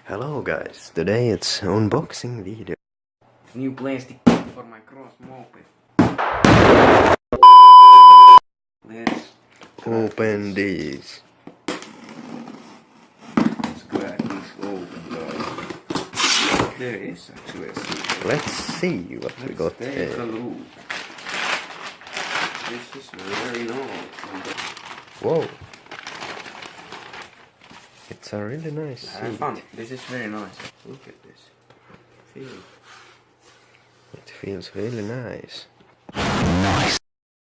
Hello guys, today it's unboxing video. New plastic kit for my cross moped. Let's Open these. Let's crack this open, guys. There is actually a secret. Let's see what we got Take here. a look. This is very nice. Whoa! It's a really nice Have seat. fun. This is very nice. Look at this. Feel. It feels really nice.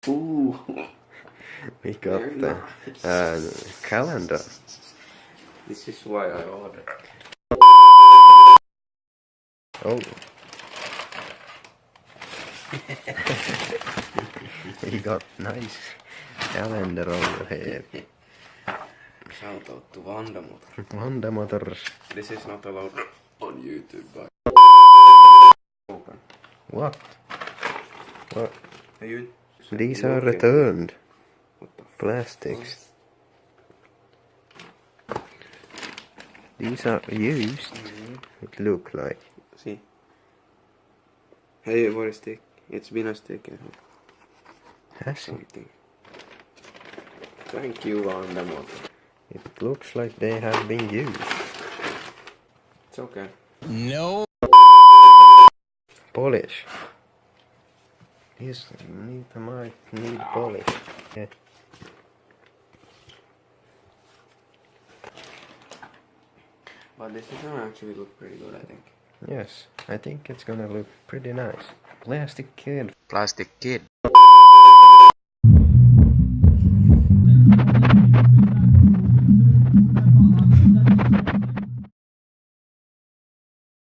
Ooh. We got Very the nice. calendar. This is why I ordered. Oh. We got nice calendar over here. Shout out to Wandamotor. Wandamotor. This is not allowed on YouTube, but open. What? What? These You are okay? returned What the plastics. These are used. It look like. See. Hey, what is stick? It's been a stick in here. Has it? Something. Thank you, Wandamotor. It looks like they have been used. It's okay. No. Polish. These might need polish. Yeah. But this is gonna actually look pretty good, I think. Yes, I think it's gonna look pretty nice. Plastic kid. Plastic kid.